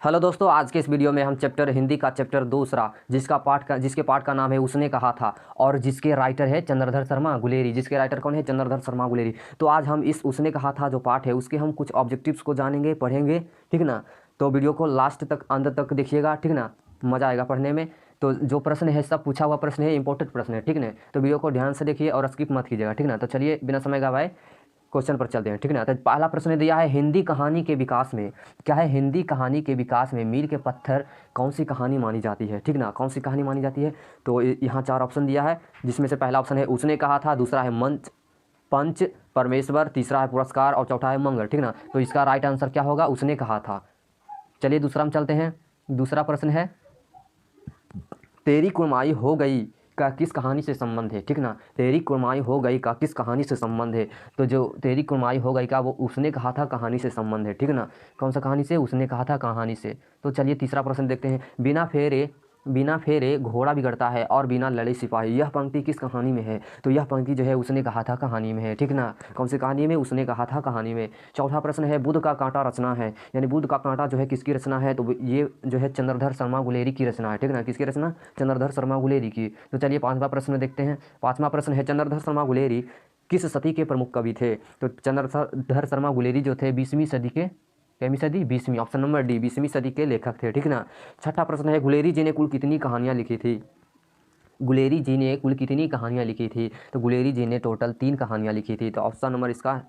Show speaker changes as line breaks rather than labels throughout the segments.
Hello दोस्तों, आज के इस वीडियो में हम चैप्टर हिंदी का चैप्टर दूसरा जिसके पाठ का नाम है उसने कहा था और जिसके राइटर है चंद्रधर शर्मा गुलेरी। जिसके राइटर कौन है? चंद्रधर शर्मा गुलेरी। तो आज हम इस उसने कहा था जो पाठ है उसके हम कुछ ऑब्जेक्टिव्स को जानेंगे, पढ़ेंगे, ठीक ना। तो वीडियो को लास्ट तक अंत तक देखिएगा, ठीक ना, मज़ा आएगा पढ़ने में। तो जो प्रश्न है सब पूछा हुआ प्रश्न है, इंपॉर्टेंट प्रश्न है, ठीक ना। तो वीडियो को ध्यान से देखिए और स्किप मत कीजिएगा, ठीक ना। तो चलिए बिना समय गवाए क्वेश्चन पर चलते हैं, ठीक ना। तो पहला प्रश्न दिया है, हिंदी कहानी के विकास में क्या है? हिंदी कहानी के विकास में मील के पत्थर कौन सी कहानी मानी जाती है, ठीक ना। कौन सी कहानी मानी जाती है? तो यहाँ चार ऑप्शन दिया है, जिसमें से पहला ऑप्शन है उसने कहा था, दूसरा है मंच पंच परमेश्वर, तीसरा है पुरस्कार और चौथा है मंगल, ठीक ना। तो इसका राइट आंसर क्या होगा? उसने कहा था। चलिए दूसरा में चलते हैं। दूसरा प्रश्न है, तेरी कुड़माई हो गई का किस कहानी से संबंध है, ठीक ना। तेरी कुड़माई हो गई का किस कहानी से संबंध है? तो जो तेरी कुड़माई हो गई का वो उसने कहा था कहानी से संबंध है, ठीक ना। कौन सा कहानी से? उसने कहा था कहानी से। तो चलिए तीसरा प्रश्न देखते हैं। बिना फेरे घोड़ा बिगड़ता है और बिना लड़े सिपाही, यह पंक्ति किस कहानी में है? तो यह पंक्ति जो है उसने कहा था कहानी में है, ठीक ना। कौन सी कहानी में? उसने कहा था कहानी में। चौथा प्रश्न है, बुध का कांटा रचना है, यानी बुध का कांटा जो है किसकी रचना है? तो ये जो है चंद्रधर शर्मा गुलेरी की रचना है, ठीक ना। किसकी रचना? चंद्रधर शर्मा गुलेरी की। तो चलिए पांचवा प्रश्न देखते हैं। पांचवा प्रश्न है, चंद्रधर शर्मा गुलेरी किस सदी के प्रमुख कवि थे? तो चंद्रधर शर्मा गुलेरी जो थे 20वीं सदी के, कैवीं सदी? 20वीं, ऑप्शन नंबर डी, 20वीं सदी के लेखक थे, ठीक ना। छठा प्रश्न है, गुलेरी जी ने कुल कितनी कहानियाँ लिखी थी? गुलेरी जी ने कुल कितनी कहानियाँ लिखी थी? तो गुलेरी जी ने टोटल 3 कहानियाँ लिखी थी। तो ऑप्शन नंबर इसका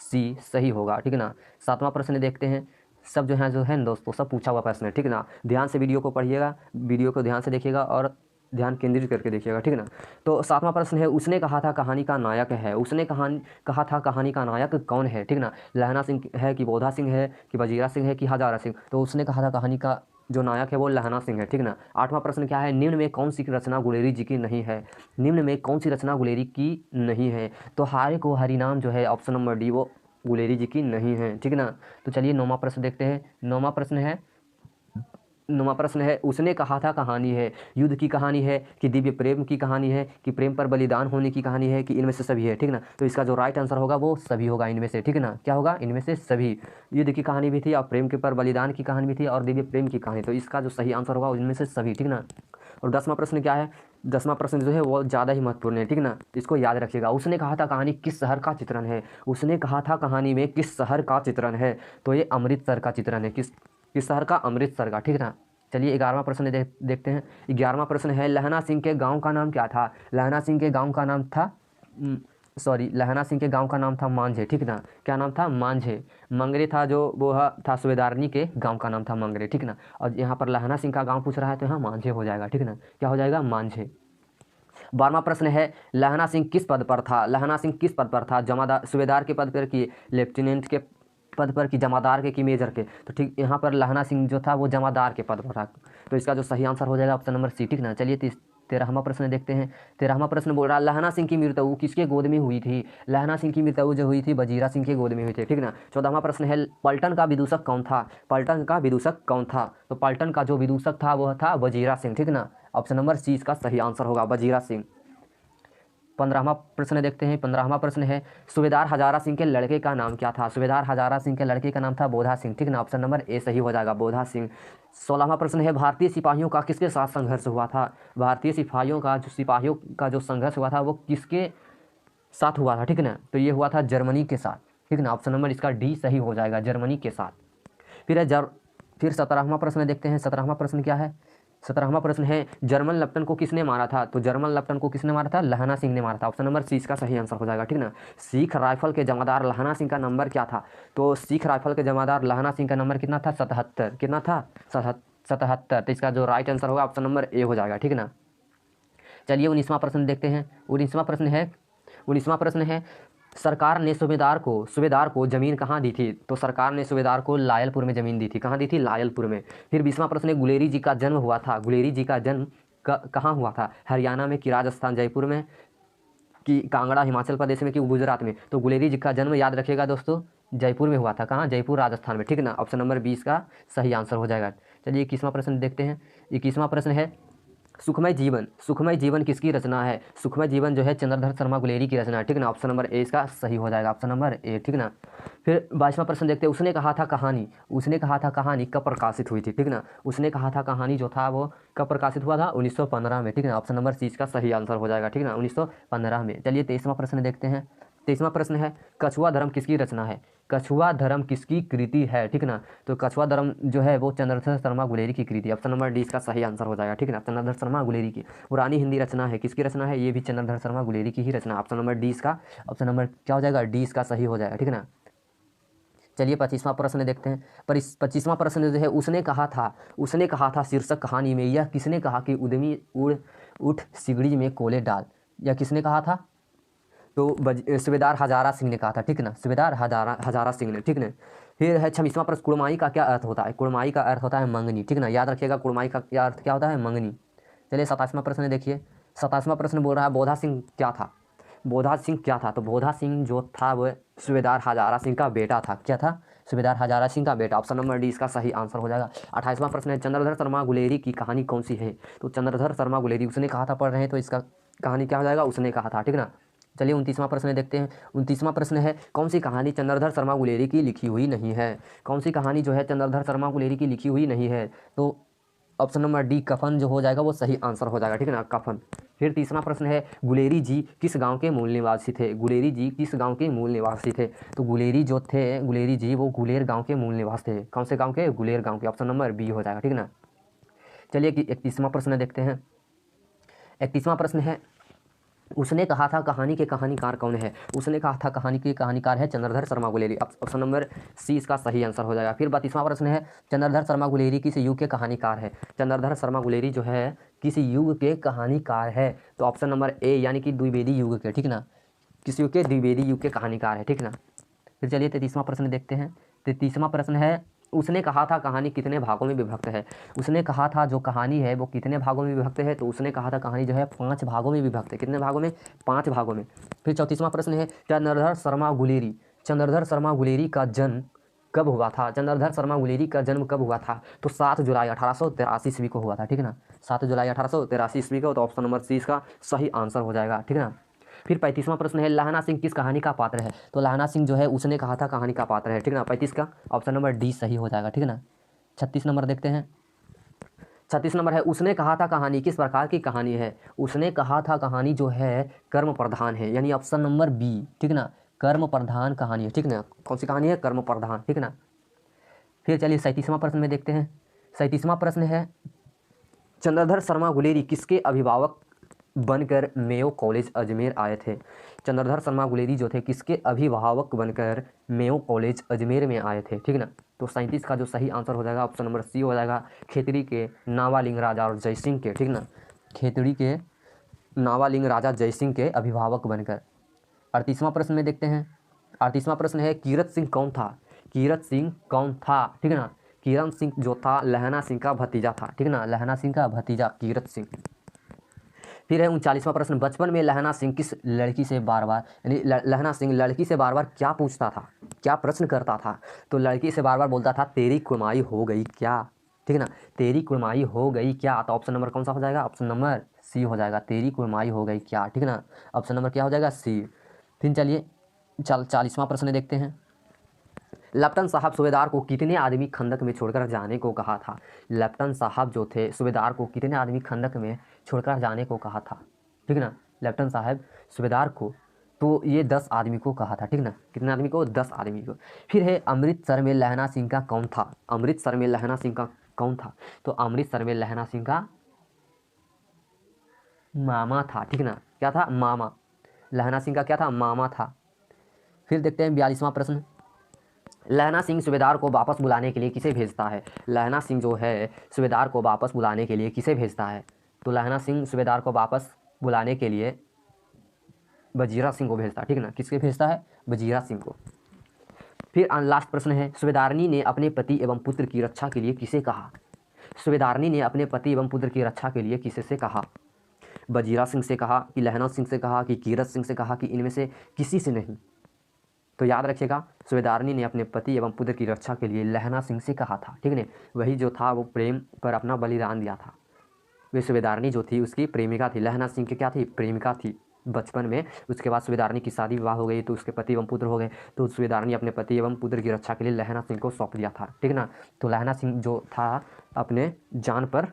सी सही होगा, ठीक ना। सातवां प्रश्न देखते हैं। सब जो है ना दोस्तों, सब पूछा हुआ प्रश्न है, ठीक ना। ध्यान से वीडियो को पढ़िएगा, वीडियो को ध्यान से देखिएगा और ध्यान केंद्रित करके देखिएगा, ठीक ना। तो सातवां प्रश्न है, उसने कहा था कहानी का नायक है, उसने कहा था कहानी का नायक कौन है, ठीक ना। लहना सिंह है कि बोधा सिंह है कि वजीरा सिंह है कि हजारा सिंह? तो उसने कहा था कहानी का जो नायक है वो लहना सिंह है, ठीक ना। आठवां प्रश्न क्या है, निम्न में कौन सी रचना गुलेरी जी की नहीं है? निम्न में कौन सी रचना गुलेरी की नहीं है? तो हारे को हरिनाम जो है ऑप्शन नंबर डी वो गुलेरी जी की नहीं है, ठीक ना। तो चलिए नौवां प्रश्न देखते हैं। नौवां प्रश्न है, उसने कहा था कहानी है, युद्ध की कहानी है कि दिव्य प्रेम की कहानी है कि प्रेम पर बलिदान होने की कहानी है कि इनमें से सभी है, ठीक ना। तो इसका जो राइट आंसर होगा वो सभी होगा इनमें से, ठीक ना। क्या होगा? इनमें से सभी। युद्ध की कहानी भी थी और प्रेम के पर बलिदान की कहानी भी थी और दिव्य प्रेम की कहानी। तो इसका जो सही आंसर होगा इनमें से सभी, ठीक ना। और 10वां प्रश्न क्या है? 10वां प्रश्न जो है वो ज़्यादा ही महत्वपूर्ण है, ठीक ना। इसको याद रखिएगा। उसने कहा था कहानी किस शहर का चित्रण है? उसने कहा था कहानी में किस शहर का चित्रण है? तो ये अमृतसर का चित्रण है। किस शहर का? अमृतसर का, ठीक ना। चलिए 11वां प्रश्न देखते हैं। 11वां प्रश्न है, लहना सिंह के गांव का नाम क्या था? लहना सिंह के गांव का नाम था लहना सिंह के गांव का नाम था मांझे, ठीक ना। क्या नाम था? मांझे। मंगरे था जो वो था सूबेदारनी के गांव का नाम था मंगरे, ठीक ना। और यहाँ पर लहना सिंह का गांव पूछ रहा है तो यहाँ मांझे हो जाएगा, ठीक ना। क्या हो जाएगा? मांझे। 12वां प्रश्न है, लहना सिंह किस पद पर था? लहना सिंह किस पद पर था? जमादार, सूबेदार के पद पर कि लेफ्टिनेंट के पद पर कि जमादार के कि मेजर के? तो ठीक यहाँ पर लहना सिंह जो था वो जमादार के पद पर था। तो इसका जो सही आंसर हो जाएगा ऑप्शन नंबर सी, ठीक ना। चलिए 13वां प्रश्न देखते हैं। 13वां प्रश्न बोल रहा है, लहना सिंह की मृत्यु किसके गोद में हुई थी? लहना सिंह की मृत्यु जो हुई थी वजीरा सिंह के गोद में हुई थी, ठीक ना। 14वां प्रश्न है, पलटन का विदूषक कौन था? पलटन का विदूषक कौन था? तो पलटन का जो विदूषक था वह था वजीरा सिंह, ठीक ना। ऑप्शन नंबर सी इसका सही आंसर होगा, वजीरा सिंह। 15वां प्रश्न देखते हैं। 15वां प्रश्न है, सूबेदार हजारा सिंह के लड़के का नाम क्या था? सूबेदार हजारा सिंह के लड़के का नाम था बोधा सिंह, ठीक ना। ऑप्शन नंबर ए सही हो जाएगा, बोधा सिंह। 16वां प्रश्न है, भारतीय सिपाहियों का किसके साथ संघर्ष हुआ था? भारतीय सिपाहियों का जो संघर्ष हुआ था वो किसके साथ हुआ था, ठीक ना। तो ये हुआ था जर्मनी के साथ, ठीक ना। ऑप्शन नंबर इसका डी सही हो जाएगा, जर्मनी के साथ। फिर 17वां प्रश्न देखते हैं। 17वां प्रश्न क्या है? 17वां प्रश्न है, जर्मन लेफ्टन को किसने मारा था? तो जर्मन लेफ्टन को किसने मारा था? लहना सिंह ने मारा था। ऑप्शन नंबर सी इसका सही आंसर हो जाएगा, ठीक ना। सिख राइफल के जमादार लहना सिंह का नंबर क्या था? तो सिख राइफल के जमादार लहना सिंह का नंबर कितना था? 77। कितना था? 77। तो इसका जो राइट आंसर होगा ऑप्शन नंबर ए हो जाएगा, ठीक ना। चलिए 19वां प्रश्न देखते हैं। 19वां प्रश्न है, सरकार ने सूबेदार को जमीन कहाँ दी थी? तो सरकार ने सूबेदार को लायलपुर में जमीन दी थी। कहाँ दी थी? लायलपुर में। फिर 20वां प्रश्न है, गुलेरी जी का जन्म हुआ था, गुलेरी जी का जन्म कहाँ हुआ था? हरियाणा में कि राजस्थान जयपुर में कि कांगड़ा हिमाचल प्रदेश में कि गुजरात में? तो गुलेरी जी का जन्म याद रखिएगा दोस्तों, जयपुर में हुआ था। कहाँ? जयपुर राजस्थान में, ठीक ना। ऑप्शन नंबर 20 का सही आंसर हो जाएगा। चलिए 21वां प्रश्न देखते हैं। 21वां प्रश्न है, सुखमय जीवन किसकी रचना है? सुखमय जीवन जो है चंद्रधर शर्मा गुलेरी की रचना है, ठीक ना। ऑप्शन नंबर ए इसका सही हो जाएगा, ऑप्शन नंबर ए, ठीक ना। फिर 22वां प्रश्न देखते हैं। उसने कहा था कहानी कब प्रकाशित हुई थी, ठीक ना। उसने कहा था कहानी जो था वो कब प्रकाशित हुआ था? 1915 में, ठीक ना। ऑप्शन नंबर सी इसका सही आंसर हो जाएगा, ठीक ना, 1915 में। चलिए 23वां प्रश्न देखते हैं। 23वां प्रश्न है कछुआ धर्म किसकी रचना है? कछुआ धर्म किसकी कृति है, ठीक ना। तो कछुआ धर्म जो है वो चंद्रधर शर्मा गुलेरी की कृति, ऑप्शन नंबर डी इसका सही आंसर हो जाएगा, ठीक ना। चंद्रधर शर्मा गुलेरी की पुरानी हिंदी रचना है, किसकी रचना है? ये भी चंद्रधर शर्मा गुलेरी की ही रचना, ऑप्शन नंबर डी इसका, ऑप्शन नंबर क्या हो जाएगा? डी इसका सही हो जाएगा, ठीक ना। चलिए 25वां प्रश्न देखते हैं। पर इस 25वां प्रश्न जो है उसने कहा था शीर्षक कहानी में, यह किसने कहा कि उद्यमी उठ सिगड़ी में कोले डाल, यह किसने कहा था? तो सूबेदार हजारा सिंह ने कहा था, ठीक ना। सूबेदार हजारा सिंह ने, ठीक ना। फिर है 26वां प्रश्न, कुड़माई का क्या अर्थ होता है? कुड़माई का अर्थ होता है मंगनी, ठीक ना। याद रखिएगा कुड़माई का क्या अर्थ क्या होता है? मंगनी। चलिए 27वां प्रश्न देखिए। 27वां प्रश्न बोल रहा है बोधा सिंह क्या था? बोधा सिंह क्या था? तो बोधा सिंह जो था वह सूबेदार हजारा सिंह का बेटा था। क्या था? सूबेदार हजारा सिंह का बेटा, ऑप्शन नंबर डी इसका सही आंसर हो जाएगा। 28वां प्रश्न है चंद्रधर शर्मा गुलेरी की कहानी कौन सी है? तो चंद्रधर शर्मा गुलेरी उसने कहा था पढ़ रहे हैं, तो इसका कहानी क्या हो जाएगा? उसने कहा था, ठीक ना। चलिए 29वां प्रश्न देखते हैं। 29वां प्रश्न है कौन सी कहानी चंद्रधर शर्मा गुलेरी की लिखी हुई नहीं है? कौन सी कहानी जो है चंद्रधर शर्मा गुलेरी की लिखी हुई नहीं है? तो ऑप्शन नंबर डी कफन जो हो जाएगा वो सही आंसर हो जाएगा, ठीक है ना, कफन। फिर 30वां प्रश्न है गुलेरी जी किस गांव के मूल निवासी थे? गुलेरी जी किस गांव के मूल निवासी थे? तो गुलेरी जो थे गुलेरी जी वो गुलेर गांव के मूल निवासी थे। कौन से गांव के? गुलेर गांव के, ऑप्शन नंबर बी हो जाएगा, ठीक है ना। चलिए 31वां प्रश्न देखते हैं। 31वां प्रश्न है उसने कहा था कहानी के कहानीकार कौन है? उसने कहा था कहानी के कहानीकार है Chandradhar Sharma Guleri, option number C इसका सही आंसर हो जाएगा। फिर 32वां प्रश्न है चंद्रधर शर्मा गुलेरी किस युग के कहानीकार है? चंद्रधर शर्मा गुलेरी जो है किस युग के कहानीकार है? तो ऑप्शन नंबर ए यानी कि द्विवेदी युग के, ठीक ना। किस युग के? द्विवेदी युग के कहानीकार है, ठीक ना। फिर चलिए 33वां प्रश्न देखते हैं। 33वां प्रश्न है उसने कहा था कहानी कितने भागों में विभक्त है? उसने कहा था जो कहानी है वो कितने भागों में विभक्त है? तो उसने कहा था कहानी जो है 5 भागों में विभक्त है। कितने भागों में? 5 भागों में। फिर 34वां प्रश्न है चंद्रधर शर्मा गुलेरी का जन्म कब हुआ था? चंद्रधर शर्मा गुलेरी का जन्म कब हुआ था? तो 7 जुलाई 1883 ईस्वी को हुआ था, ठीक है ना। 7 जुलाई 1883 ईस्वी को, तो ऑप्शन नंबर सी इसका सही आंसर हो जाएगा, ठीक है ना। फिर 35वां प्रश्न है लहना सिंह किस कहानी का पात्र है? तो लहना सिंह जो है उसने कहा था कहानी का पात्र है, ठीक ना। 35 का ऑप्शन नंबर डी सही हो जाएगा, ठीक है ना। 36 नंबर देखते हैं। 36 नंबर है उसने कहा था कहानी किस प्रकार की कहानी है? उसने कहा था कहानी जो है कर्म प्रधान है, यानी ऑप्शन नंबर बी, ठीक ना, कर्म प्रधान कहानी है, ठीक ना। कौन सी कहानी है? कर्म प्रधान, ठीक ना। फिर चलिए 37वां प्रश्न में देखते हैं। 37वां प्रश्न है चंद्रधर शर्मा गुलेरी किसके अभिभावक बनकर मेयो कॉलेज अजमेर आए थे? चंद्रधर शर्मा गुलेरी जो थे किसके अभिभावक बनकर मेयो कॉलेज अजमेर में आए थे, ठीक ना। तो 37 का जो सही आंसर हो जाएगा ऑप्शन नंबर सी हो जाएगा, खेतड़ी के नावालिंग राजा और जयसिंह के, ठीक ना। खेतड़ी के नावालिंग राजा जयसिंह के अभिभावक बनकर। 38वां प्रश्न में देखते हैं। 38वां प्रश्न है कीरत सिंह कौन था? कीरत सिंह कौन था, ठीक है ना। कीरत सिंह जो था लहना सिंह का भतीजा था, ठीक है ना, लहना सिंह का भतीजा कीरत सिंह। फिर है 39वां प्रश्न बचपन में लहना सिंह किस लड़की से बार बार यानी लहना सिंह लड़की से बार बार क्या पूछता था, क्या प्रश्न करता था? तो लड़की से बार बार बोलता था तेरी कुड़माई हो गई क्या, ठीक है ना, तेरी कुड़माई हो गई क्या। तो ऑप्शन नंबर कौन सा हो जाएगा? ऑप्शन नंबर सी हो जाएगा, तेरी कुड़माई हो गई क्या, ठीक है ना। ऑप्शन नंबर क्या हो जाएगा? सी। फिर चलिए 40वां प्रश्न देखते हैं। लेफ्टन साहब सूबेदार को कितने आदमी खंदक में छोड़कर जाने को कहा था? लेफ्टन साहब जो थे सूबेदार को कितने आदमी खंदक में छोड़कर जाने को कहा था, ठीक है ना। लेफ्टन साहब सूबेदार को तो ये 10 आदमी को कहा था, ठीक ना। कितने आदमी को? 10 आदमी को। फिर है अमृतसर में लहना सिंह का कौन था? अमृतसर में लहना सिंह का कौन था? तो अमृतसर में लहना सिंह का मामा था, ठीक ना। क्या था? मामा। लहना सिंह का क्या था? मामा था। फिर देखते हैं 42वां प्रश्न। लहना सिंह सूबेदार को वापस बुलाने के लिए किसे भेजता है? लहना सिंह जो है सूबेदार को वापस बुलाने के लिए किसे भेजता है? तो लहना सिंह सूबेदार को वापस बुलाने के लिए वजीरा सिंह को भेजता है, ठीक है ना। किसके भेजता है? वजीरा सिंह को। फिर लास्ट प्रश्न है सूबेदारनी ने अपने पति एवं पुत्र की रक्षा के लिए किसे कहा? सूबेदारनी ने अपने पति एवं पुत्र की रक्षा के लिए किसे से कहा? वजीरा सिंह से कहा कि लहना सिंह से कहा कि कीरत सिंह से कहा कि इनमें से किसी से नहीं? तो याद रखिएगा सूबेदारनी ने अपने पति एवं पुत्र की रक्षा के लिए लहना सिंह से कहा था, ठीक है ना। वही जो था वो प्रेम पर अपना बलिदान दिया था, वे सूबेदारनी जो थी उसकी प्रेमिका थी। लहना सिंह की क्या थी? प्रेमिका थी बचपन में। उसके बाद सूबेदारनी की शादी विवाह हो गई तो उसके पति एवं पुत्र हो गए, तो सूबेदारनी अपने पति एवं पुत्र की रक्षा के लिए लहना सिंह को सौंप दिया था, ठीक ना। तो लहना सिंह जो था अपने जान पर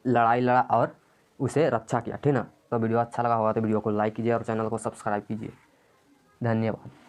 लड़ाई लड़ा और उसे रक्षा किया, ठीक ना। तो वीडियो अच्छा लगा होगा तो वीडियो को लाइक कीजिए और चैनल को सब्सक्राइब कीजिए। धन्यवाद।